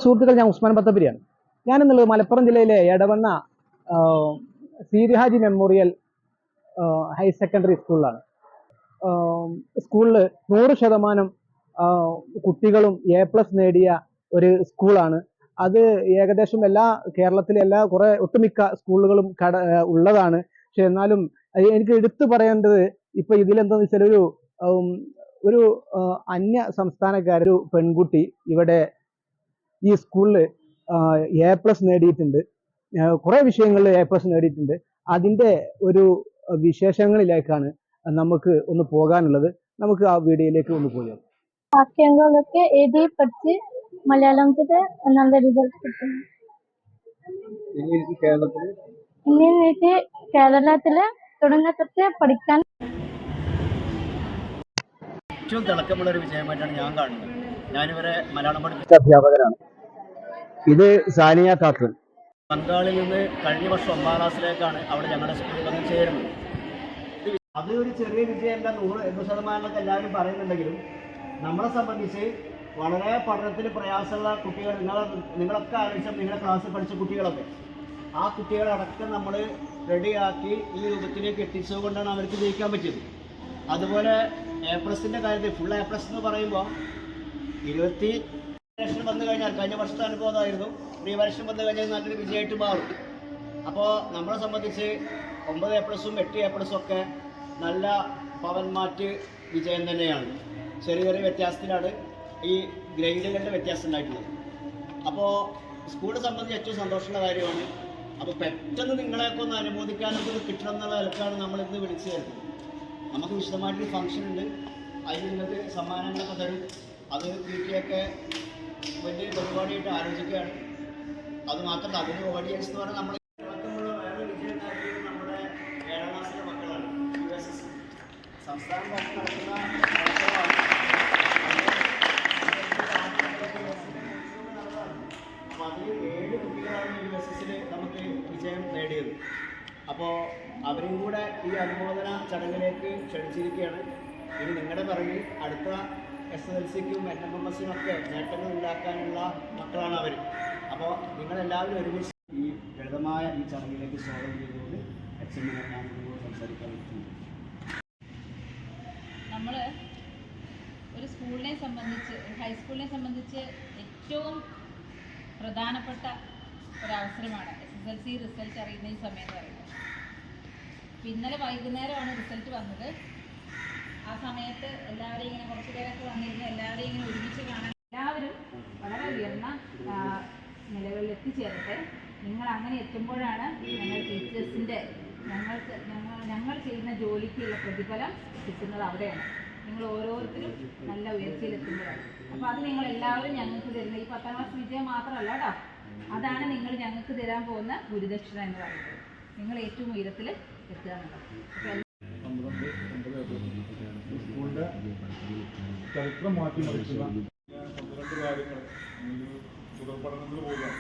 സുഹൃത്തുക്കൾ, ഞാൻ ഉസ്മാൻ ബത്തപ്പിരിയാണ്. ഞാനെന്നുള്ളത് മലപ്പുറം ജില്ലയിലെ എടവണ്ണ സീരിഹാജി മെമ്മോറിയൽ ഹയർ സെക്കൻഡറി സ്കൂളിലാണ്. സ്കൂളിൽ 100% കുട്ടികളും A+ നേടിയ ഒരു സ്കൂളാണ്. അത് ഏകദേശം കേരളത്തിലെ ഒട്ടുമിക്ക സ്കൂളുകളും ഉള്ളതാണ്. പക്ഷെ എന്നാലും എനിക്ക് എടുത്തു പറയേണ്ടത് ഇപ്പൊ ഇതിലെന്താന്ന് വെച്ചാൽ ഒരു അന്യ സംസ്ഥാനക്കാരൊരു പെൺകുട്ടി ഇവിടെ ഈ സ്കൂളിൽ A+ നേടിയിട്ടുണ്ട്. കുറെ വിഷയങ്ങളിൽ A+ നേടിയിട്ടുണ്ട്. അതിന്റെ ഒരു വിശേഷങ്ങളിലേക്കാണ് നമുക്ക് ഒന്ന് പോകാനുള്ളത്. നമുക്ക് ആ വീഡിയോയിലേക്ക് ഒന്ന് പോകാം. വാക്യങ്ങളൊക്കെ എഴുതി പഠിച്ച് മലയാളത്തിൽ നല്ല റിസൾട്ട് കിട്ടും. കേരളത്തില് തുടങ്ങത്തെ പഠിക്കാൻ ഏറ്റവും തിളക്കമുള്ള ഒരു വിജയമായിട്ടാണ് ഞാൻ കാണുന്നത്. ഞാനിവരെ മലയാളം പഠിപ്പിച്ച അധ്യാപകരാണ്. ഇത് സാനിയ കാട്ടൻ. ബംഗാളിൽ നിന്ന് കഴിഞ്ഞ വർഷം 9ാം ക്ലാസ്സിലേക്കാണ് അവിടെ ഞങ്ങളുടെ സ്കൂളിൽ വന്ന് ചേരുന്നത്. അത് ഒരു ചെറിയ വിജയമല്ല, 100% എല്ലാവരും പറയുന്നുണ്ടെങ്കിലും നമ്മളെ സംബന്ധിച്ച് വളരെ പഠനത്തിൽ പ്രയാസമുള്ള കുട്ടികൾ, നിങ്ങളൊക്കെ ആലോചിച്ചാൽ നിങ്ങളുടെ ക്ലാസ്സിൽ പഠിച്ച കുട്ടികളൊക്കെ, ആ കുട്ടികളടക്കം നമ്മൾ റെഡിയാക്കി ഈ രൂപത്തിലേക്ക് എത്തിച്ചുകൊണ്ടാണ് അവർക്ക് ജയിക്കാൻ പറ്റിയത്. അതുപോലെ A+ന്റെ കാര്യത്തിൽ ഫുൾ A+ എന്ന് പറയുമ്പോൾ 20 വർഷം വന്നു കഴിഞ്ഞാൽ, കഴിഞ്ഞ വർഷത്തെ അനുഭവം അതായിരുന്നു, ഈ വർഷം വന്നു കഴിഞ്ഞാൽ നല്ലൊരു വിജയമായിട്ട് മാറും. അപ്പോൾ നമ്മളെ സംബന്ധിച്ച് 9 A+ഉം 8 A+ഉം ഒക്കെ നല്ല പവൻമാറ്റ് വിജയം തന്നെയാണ്. ചെറിയ ചെറിയ വ്യത്യാസത്തിലാണ് ഈ ഗ്രേഡുകളുടെ വ്യത്യാസം ഉണ്ടായിട്ടുള്ളത്. അപ്പോൾ സ്കൂളിനെ സംബന്ധിച്ച് ഏറ്റവും സന്തോഷമുള്ള കാര്യമാണ്. അപ്പോൾ പെട്ടെന്ന് നിങ്ങളെയൊക്കെ ഒന്ന് അനുമോദിക്കാനൊക്കെ കിട്ടണം എന്നുള്ള നിലക്കാണ് നമ്മളിന്ന് വിളിച്ചു ചേർക്കുന്നത്. നമുക്ക് വിശദമായിട്ടൊരു ഫംഗ്ഷൻ ഉണ്ട്, അതിന് നിങ്ങൾക്ക് സമ്മാനങ്ങളൊക്കെ തരും. അത് വീട്ടിലൊക്കെ വലിയ പരിപാടിയായിട്ട് ആലോചിക്കുകയാണ്. അത് മാത്രമല്ല, അതിന് ഓഡിയൻസ് എന്ന് പറഞ്ഞാൽ നമ്മൾ വേറെ വിജയം ഉണ്ടാക്കിയത് നമ്മുടെ 7ാം ക്ലാസ്സിലെ മക്കളാണ്. USS സംസ്ഥാന നടത്തുന്ന അപ്പോൾ അതിൽ 7 കുട്ടികളാണ് USSൽ നമുക്ക് വിജയം നേടിയത്. അപ്പോൾ അവരും കൂടെ ഈ അനുമോദന ചടങ്ങിലേക്ക് ക്ഷണിച്ചിരിക്കുകയാണ്. ഇനി നിങ്ങളുടെ പറഞ്ഞ് അടുത്ത SSLCക്കും NMMSനും ഒക്കെ നേട്ടങ്ങൾ ഉണ്ടാക്കാനുള്ള മക്കളാണ് അവർ. അപ്പോൾ നിങ്ങളെല്ലാവരും ഒരുമിച്ച് ഈ ലളിതമായ ഈ ചടങ്ങിലേക്ക് സ്വാഗതം ചെയ്തുകൊണ്ട് HM ഞാൻ സംസാരിക്കാൻ പറ്റുന്നു. നമ്മൾ ഒരു സ്കൂളിനെ സംബന്ധിച്ച്, ഹൈസ്കൂളിനെ സംബന്ധിച്ച് ഏറ്റവും പ്രധാനപ്പെട്ട ഒരവസരമാണ് SSLC റിസൾട്ട് അറിയുന്ന ഈ സമയം എന്ന് പറയുന്നത്. ഇന്നലെ വൈകുന്നേരമാണ് റിസൾട്ട് വന്നത്. ആ സമയത്ത് എല്ലാവരെയും ഇങ്ങനെ കുറച്ച് പേരൊക്കെ വന്നിരുന്നു, എല്ലാവരെയും ഇങ്ങനെ ഒരുമിച്ച് കാണാൻ എല്ലാവരും വളരെ ഉയർന്ന നിലകളിൽ എത്തിച്ചേരട്ടെ. നിങ്ങൾ അങ്ങനെ എത്തുമ്പോഴാണ് ഞങ്ങൾ ടീച്ചേഴ്സിൻ്റെ ഞങ്ങൾ ചെയ്യുന്ന ജോലിക്കുള്ള പ്രതിഫലം കിട്ടുന്നത് അവിടെയാണ്. നിങ്ങൾ ഓരോരുത്തരും നല്ല ഉയർച്ചയിലെത്തുമ്പോഴാണ്. അപ്പോൾ അത് നിങ്ങൾ എല്ലാവരും ഞങ്ങൾക്ക് തരുന്ന ഈ 10ാം ക്ലാസ് വിജയം മാത്രമല്ല കേട്ടോ, അതാണ് നിങ്ങൾ ഞങ്ങൾക്ക് തരാൻ പോകുന്ന ഗുരുദക്ഷിണ എന്ന് പറയുന്നത്. നിങ്ങൾ ഏറ്റവും ഉയരത്തിൽ എത്തുക എന്നുള്ളത്. സ്കൂളിൻ്റെ ചരിത്രം മാറ്റിമറിക്കുന്ന 12 കാര്യങ്ങൾ തുടർ പഠനത്തിൽ പോകാം.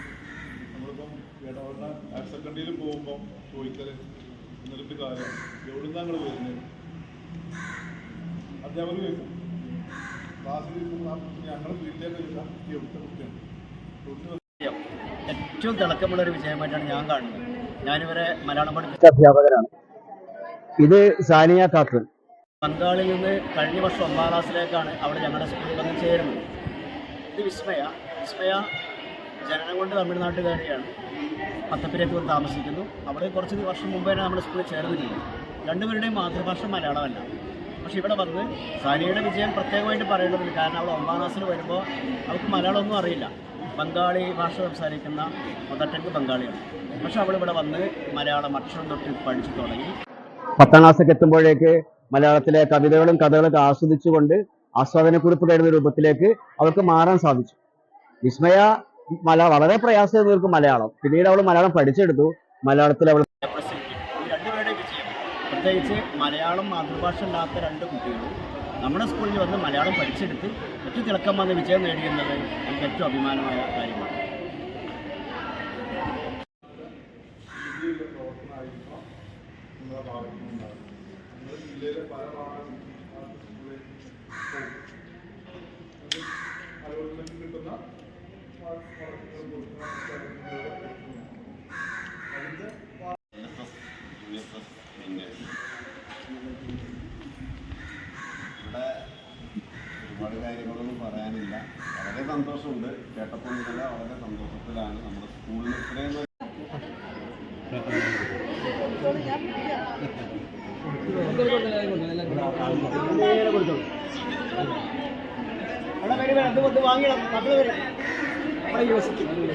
നമ്മളിപ്പം എടവണ്ണ ഹയർ സെക്കൻഡറിയിൽ പോകുമ്പം ചോദിക്കൽ എന്നിട്ട് കാര്യം എവിടെ നിന്നാണ് ഞങ്ങൾ വരുന്നത്, അധ്യാപകർ ചോദിക്കും. ക്ലാസ്സിൽ ഞങ്ങളുടെ വീട്ടിലേക്ക് ചോദിച്ചാൽ എവിടുത്തെ കുട്ടിയാണ്. ഏറ്റവും തിളക്കമുള്ള ഒരു വിജയമായിട്ടാണ് ഞാൻ കാണുന്നത്. ഞാനിവരെ മലയാളം പഠിപ്പിച്ച അധ്യാപകരാണ്. ഇത് സാനിയ കാട്ടൻ. ബംഗാളിൽ നിന്ന് കഴിഞ്ഞ വർഷം 9ാം ക്ലാസ്സിലേക്കാണ് അവിടെ ഞങ്ങളുടെ സ്കൂളിൽ വന്ന് ചേരുന്നത്. ഇത് വിസ്മയ ജനനം കൊണ്ട് തമിഴ്നാട്ടുകാരിയാണ്. പത്തപ്പിലേക്ക് വന്ന് താമസിക്കുന്നു. അവിടെ കുറച്ച് വർഷം മുമ്പേ നമ്മുടെ സ്കൂളിൽ ചേർന്നിട്ടില്ല. രണ്ടുപേരുടെയും മാതൃഭാഷ മലയാളമല്ല. പക്ഷേ ഇവിടെ വന്ന് സാനിയയുടെ വിജയം പ്രത്യേകമായിട്ട് പറയേണ്ടതുണ്ട്. കാരണം അവൾ 9ാം ക്ലാസ്സിൽ വരുമ്പോൾ അവൾക്ക് മലയാളമൊന്നും അറിയില്ല. ബംഗാളി ഭാഷ സംസാരിക്കുന്ന മദർ ടങ്ക് ബംഗാളിയാണ്. പക്ഷെ അവളിവിടെ വന്ന് മലയാളം അക്ഷരം തൊട്ട് പഠിച്ചു തുടങ്ങി. 10ാം ക്ലാസ്സൊക്കെ എത്തുമ്പോഴേക്ക് മലയാളത്തിലെ കവിതകളും കഥകളൊക്കെ ആസ്വദിച്ചുകൊണ്ട് ആസ്വാദനക്കുറിപ്പ് തരുന്ന രൂപത്തിലേക്ക് അവൾക്ക് മാറാൻ സാധിച്ചു. വിസ്മയ വളരെ പ്രയാസം തീർക്കും മലയാളം. പിന്നീട് അവൾ മലയാളം പഠിച്ചെടുത്തു. മലയാളത്തിൽ അവൾ ഈ രണ്ടുപേരുടെ വിജയം, പ്രത്യേകിച്ച് മലയാളം മാതൃഭാഷ ഇല്ലാത്ത 2 കുട്ടികളും നമ്മുടെ സ്കൂളിൽ വന്ന് മലയാളം പഠിച്ചെടുത്ത് ഏറ്റവും തിളക്കം വന്ന് വിജയം നേടിയെന്നത് എനിക്ക് ഏറ്റവും അഭിമാനമായ കാര്യമാണ്. ജില്ലയിലെ പല ഭാഗങ്ങളിൽ കിട്ടുന്ന ഇവിടെ ഒരുപാട് കാര്യങ്ങളൊന്നും പറയാനില്ല. വളരെ സന്തോഷമുണ്ട് കേട്ടപ്പോൾ മുതൽ വളരെ സന്തോഷത്തിലാണ്. നമ്മുടെ സ്കൂളിൽ ഇത്രയും വാങ്ങിയിടാം മക്കള് വരും ഗവൺമെന്റ് ഹയർ സെക്കൻഡറി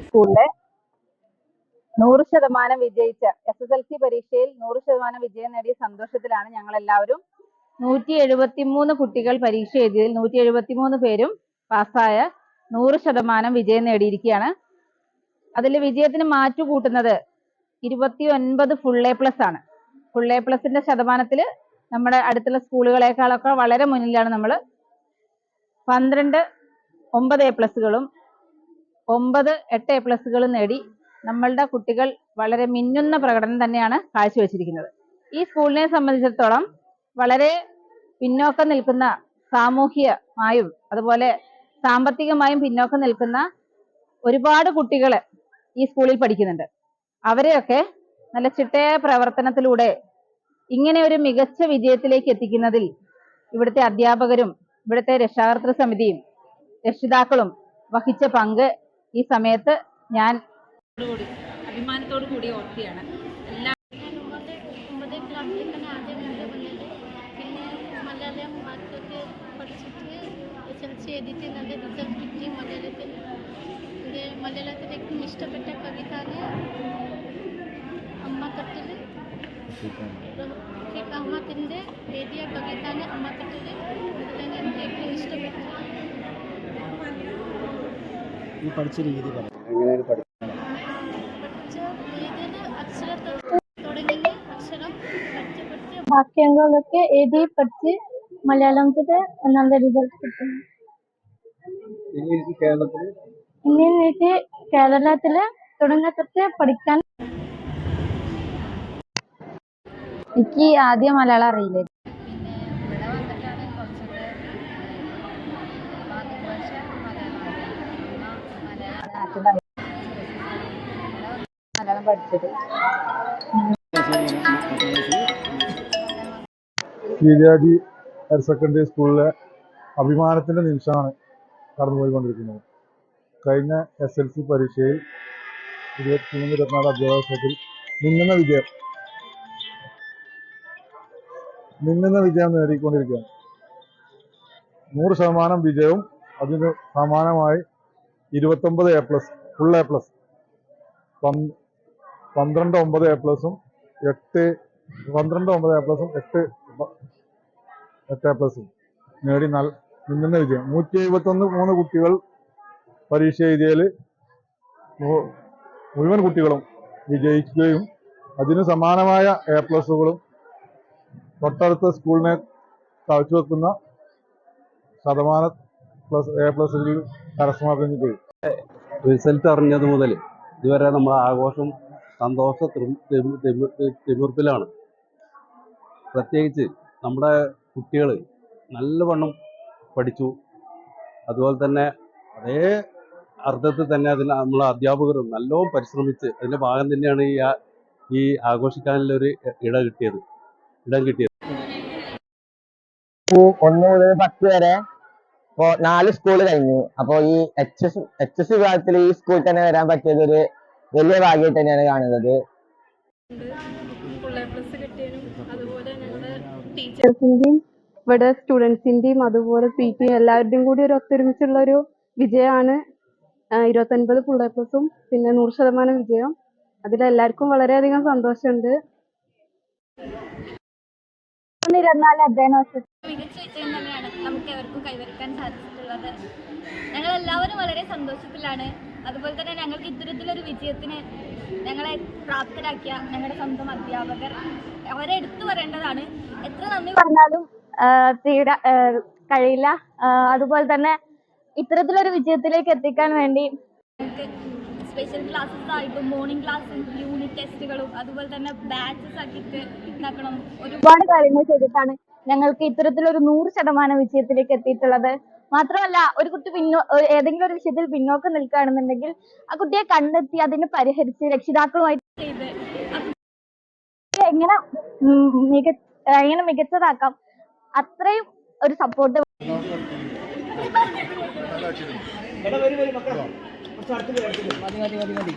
സ്കൂളിലെ 100% വിജയിച്ച SSLC പരീക്ഷയിൽ 100% വിജയം നേടിയ സന്തോഷത്തിലാണ് ഞങ്ങൾ എല്ലാവരും. 173 കുട്ടികൾ പരീക്ഷ എഴുതിയതിൽ 173 പേരും പാസ്സായ 100% വിജയം നേടിയിരിക്കുകയാണ്. അതിൽ വിജയത്തിന് മാറ്റുകൂട്ടുന്നത് 29 ഫുൾ എ പ്ലസ് ആണ്. ഫുൾ എ പ്ലസിന്റെ ശതമാനത്തിൽ നമ്മുടെ അടുത്തുള്ള സ്കൂളുകളെക്കാളൊക്കെ വളരെ മുന്നിലാണ് നമ്മൾ. 12 9 എ പ്ലസുകളും 9 8 എ പ്ലസുകളും നേടി നമ്മളുടെ കുട്ടികൾ വളരെ മിന്നുന്ന പ്രകടനം തന്നെയാണ് കാഴ്ചവെച്ചിരിക്കുന്നത്. ഈ സ്കൂളിനെ സംബന്ധിച്ചിടത്തോളം വളരെ പിന്നോക്കം നിൽക്കുന്ന, സാമൂഹികമായും അതുപോലെ സാമ്പത്തികമായും പിന്നോക്കം നിൽക്കുന്ന ഒരുപാട് കുട്ടികൾ ഈ സ്കൂളിൽ പഠിക്കുന്നുണ്ട്. അവരെയൊക്കെ നല്ല ചിട്ടയായ പ്രവർത്തനത്തിലൂടെ ഇങ്ങനെ ഒരു മികച്ച വിജയത്തിലേക്ക് എത്തിക്കുന്നതിൽ ഇവിടുത്തെ അധ്യാപകരും ഇവിടുത്തെ രക്ഷാകർതൃ സമിതിയും രക്ഷിതാക്കളും വഹിച്ച പങ്ക് ഈ സമയത്ത് ഞാൻ അഭിമാനത്തോടു കൂടി ഓർക്കുകയാണ്. എല്ലാ ഒമ്പത് ക്ലാസ്സിലേക്കാണ് ആദ്യം ഞങ്ങൾ വന്നത്. പിന്നെ മലയാളം മാർക്കൊക്കെ പഠിച്ചിട്ട് SSLC എഴുതിയിട്ട് നല്ല റിസൾട്ട് കിട്ടി. മലയാളത്തിൽ എൻ്റെ മലയാളത്തിൽ ഏറ്റവും ഇഷ്ടപ്പെട്ട കവിതാണ് അമ്മത്തട്ടിൽ. റഫീഖ് അഹമ്മദിൻ്റെ എഴുതിയ കവിതാണ് അമ്മത്തട്ടിൽ. അതിലാണ് എനിക്ക് ഏറ്റവും ഇഷ്ടപ്പെട്ടത്. ഈ പഠിച്ച രീതി പറയാം. പഠിച്ച രീതിയിൽ അക്ഷരത്തിൽ തുടങ്ങി അക്ഷരം പഠിച്ച് വാക്യങ്ങളൊക്കെ എഴുതി പഠിച്ച് മലയാളത്തിൽ നല്ല റിസൾട്ട് കിട്ടും. ഇനി എനിക്ക് കേരളത്തിൽ തുടങ്ങത്തൊട്ട് പഠിക്കാൻ. എനിക്ക് ആദ്യം മലയാളം അറിയില്ല. പിന്നെ ഇവിടെ വന്നിട്ടാണ് കുറച്ചൊക്കെ മാതൃഭാഷ മലയാളം പഠിച്ചത്. ശീലാജി ഹയർ സെക്കൻഡറി സ്കൂളിലെ അഭിമാനത്തിൻ്റെ നിമിഷമാണ് കടന്നുപോയിക്കൊണ്ടിരിക്കുന്നത്. കഴിഞ്ഞ SSLC പരീക്ഷയിൽ 23-24 അധ്യയന വർഷത്തിൽ മിന്നുന്ന വിജയം നേടിക്കൊണ്ടിരിക്കുകയാണ്. 100% വിജയവും അതിന് സമാനമായി 29 A plus full A plus 12 9 A പ്ലസും 8 എ പ്ലസും നേടി മിന്നുന്ന വിജയം. 171 കുട്ടികൾ പരീക്ഷ എഴുതിയതിൽ മുഴുവൻ കുട്ടികളും വിജയിക്കുകയും അതിന് സമാനമായ എ പ്ലസുകളും തൊട്ടടുത്ത സ്കൂളിനെ കാഴ്ചവെക്കുന്ന ശതമാനം എ പ്ലസുകളിൽ കരസ്ഥമാക്കുകയും ചെയ്യും. റിസൾട്ട് അറിഞ്ഞത് മുതൽ ഇതുവരെ നമ്മൾ ആഘോഷം സന്തോഷ തിമിർപ്പിലാണ്. പ്രത്യേകിച്ച് നമ്മുടെ കുട്ടികൾ നല്ലവണ്ണം പഠിച്ചു. അതുപോലെ തന്നെ അതേ അർത്ഥത്തിൽ തന്നെ അതിന് നമ്മളെ അധ്യാപകരും നല്ലോണം പരിശ്രമിച്ച് അതിൻ്റെ ഭാഗം തന്നെയാണ് ഈ ആഘോഷിക്കാനുള്ളൊരു ഇടം കിട്ടിയത്. 1 മുതൽ 10 വരെ ഇപ്പോൾ 4 സ്കൂൾ കഴിഞ്ഞു. അപ്പോൾ ഈ HS വിഭാഗത്തിൽ ഈ സ്കൂളിൽ തന്നെ വരാൻ പറ്റിയത് ഒരു വലിയ ഭാഗ്യമായിട്ട് തന്നെയാണ് കാണുന്നത്. ടീച്ചേഴ്സിന്റെയും ഇവിടെ സ്റ്റുഡൻസിന്റെയും അതുപോലെ PT എല്ലാവരുടെയും കൂടി ഒരു ഒത്തൊരുമിച്ചുള്ള ഒരു വിജയമാണ് 29 ഫുൾ എ പ്ലസും പിന്നെ 100% വിജയം. അതിലെല്ലാവർക്കും വളരെയധികം സന്തോഷമുണ്ട്. 24 അധ്യയന വർഷത്തിൽ മികച്ച വിജയം തന്നെയാണ് നമുക്ക് എവർക്കും കൈവരിക്കാൻ സാധിച്ചിട്ടുള്ളത്. ഞങ്ങളെല്ലാവരും വളരെ സന്തോഷത്തിലാണ്. അതുപോലെ തന്നെ ഞങ്ങൾക്ക് ഇത്തരത്തിലൊരു വിജയത്തിന് ഞങ്ങളെ പ്രാപ്തരാക്കിയ ഞങ്ങളുടെ സ്വന്തം അധ്യാപകർ അവരെ എടുത്തു പറയേണ്ടതാണ്. എത്ര നന്ദി പറഞ്ഞാലും കഴിയില്ല. അതുപോലെ തന്നെ ഇത്തരത്തിലൊരു വിജയത്തിലേക്ക് എത്തിക്കാൻ വേണ്ടി ഞങ്ങൾക്ക് സ്പെഷ്യൽ ക്ലാസ്സസ് ആയിട്ടും മോർണിംഗ് ക്ലാസ്സും യൂണിറ്റ് ടെസ്റ്റുകളും അതുപോലെ തന്നെ ബാച്ചസ് ആക്കിയിട്ട് ഉണ്ടാക്കണം. ഒരുപാട് കാര്യങ്ങൾ ചെയ്തിട്ടാണ് ഞങ്ങൾക്ക് ഇത്തരത്തിലൊരു 100% വിജയത്തിലേക്ക് എത്തിയിട്ടുള്ളത്. മാത്രമല്ല, ഒരു കുട്ടി ഏതെങ്കിലും ഒരു വിഷയത്തിൽ പിന്നോക്കം നിൽക്കുകയാണെന്നുണ്ടെങ്കിൽ ആ കുട്ടിയെ കണ്ടെത്തി അതിനെ പരിഹരിച്ച് രക്ഷിതാക്കളുമായി ചെയ്ത് എങ്ങനെ മികച്ചതാക്കാം, അത്രയും ഒരു സപ്പോർട്ട്. എടാ വരും മക്കളെ കുറച്ച് അടുത്ത് മതി.